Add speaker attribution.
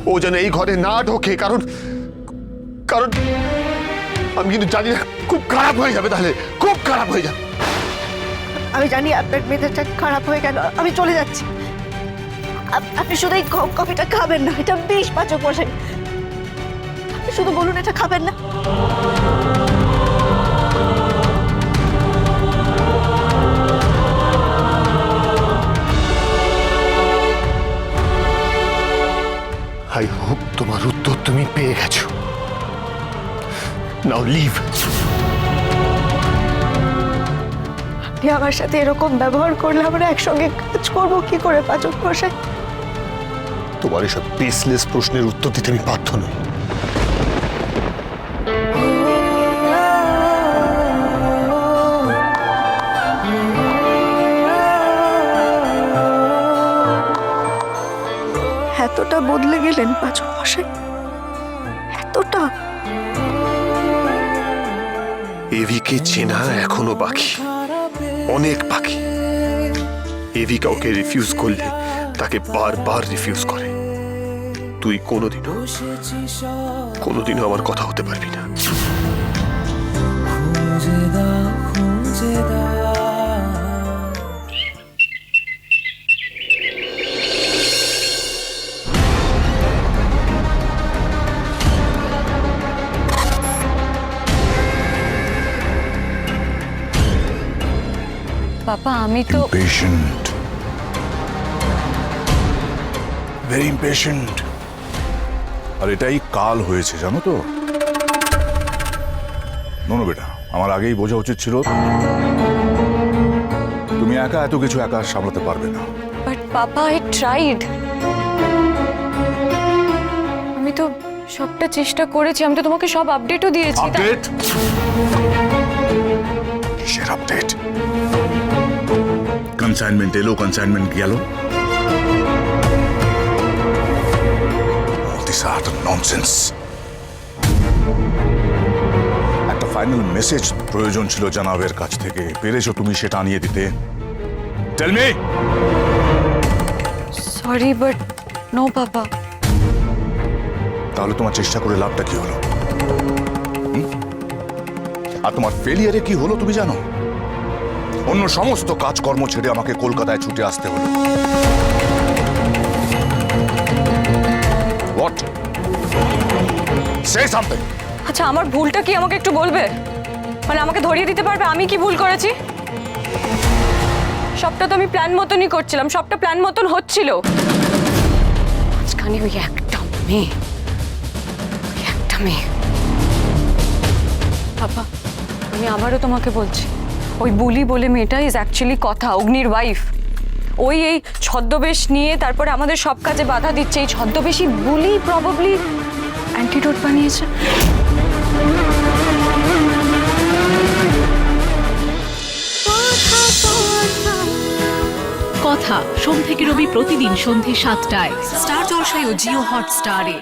Speaker 1: ও যেন এই ঘরে না ঢোকে, কারণ কারণ আমি কিন্তু জানি না, খুব খারাপ হয়ে যাবে, তাহলে খুব খারাপ হয়ে যাবে।
Speaker 2: আমি জানি আপনার মেজাজটা খারাপ হয়ে গেল, আমি চলে যাচ্ছি। আপনি শুধু এই কফিটা খাবেন না, এটা বেশ পাচক মশাই। আপনি শুধু বলুন এটা খাবেন না।
Speaker 1: আই হোপ তোমার উত্তর তুমি পেয়ে গেছো। নাও লিভ।
Speaker 2: আপনি আমার সাথে এরকম ব্যবহার করলে আমরা একসঙ্গে কাজ করবো কি করে পাচক মশাই?
Speaker 1: তোমার এসব বেসলেস প্রশ্নের উত্তর দিতে আমি বাধ্য নই।
Speaker 2: এতটা বদলে গেলেন পাচক মশাই, এতটা?
Speaker 1: এভিকে চেনা এখনো বাকি, অনেক বাকি। এভি কাউকে রিফিউজ করলে তাকে বারবার রিফিউজ করে। তুই কোনোদিনও আমার কথা হতে পারবি না।
Speaker 3: পাপা আমি তো
Speaker 4: impatient, very impatient। আর এটাই কাল হয়েছে জানো তো। নো বেটা, আমার আগেই বোঝা উচিত ছিল তুমি একা এত কিছু একা সামলাতে পারবে না।
Speaker 3: But papa I tried. আমি তো সবটা চেষ্টা করেছি, আমি তো তোমাকে সব আপডেটও দিয়েছি।
Speaker 4: আপডেট? কিসের আপডেট? কনসাইনমেন্ট এলো, কনসাইনমেন্ট গেল। All this utter nonsense। একটা ফাইনাল মেসেজ প্রয়োজন ছিল জানাবের কাছ থেকে, পেরেছো তুমি সেটা আনিয়ে দিতে? Tell me.
Speaker 3: Sorry but no papa.
Speaker 4: তাহলে তোমার চেষ্টা করে লাভটা কি হলো? আর তোমার ফেলিয়ারে কি হলো তুমি জানো? অন্য সমস্ত কাজকর্ম ছেড়ে আমাকে কলকাতায় ছুটে আসতে হলো। What? Say something.
Speaker 3: আচ্ছা আমার ভুলটা কি আমাকে একটু বলবে? মানে আমাকে ধরিয়ে দিতে পারবে আমি কি ভুল করেছি? সবটা তো আমি প্ল্যান মতনই করছিলাম, সবটা প্ল্যান মতন হচ্ছিল। আজকানি ওই একটা মেয়ে। পাপা আমি আবারও তোমাকে বলছি, ওই বুলি বলে মেয়েটা ইজ অ্যাকচুয়ালি কথা অগ্নির ওয়াইফ। ওই এই ছদ্মবেশ নিয়ে তারপরে আমাদের সব কাজে বাধা দিচ্ছে। এই ছদ্মবেশী বুলি প্রবাবলি অ্যান্টিডোট বানিয়েছে।
Speaker 5: কথা সোম থেকে রবি প্রতিদিন সন্ধ্যে ৭টায় স্টার জলসায় ও জিও হটস্টারে।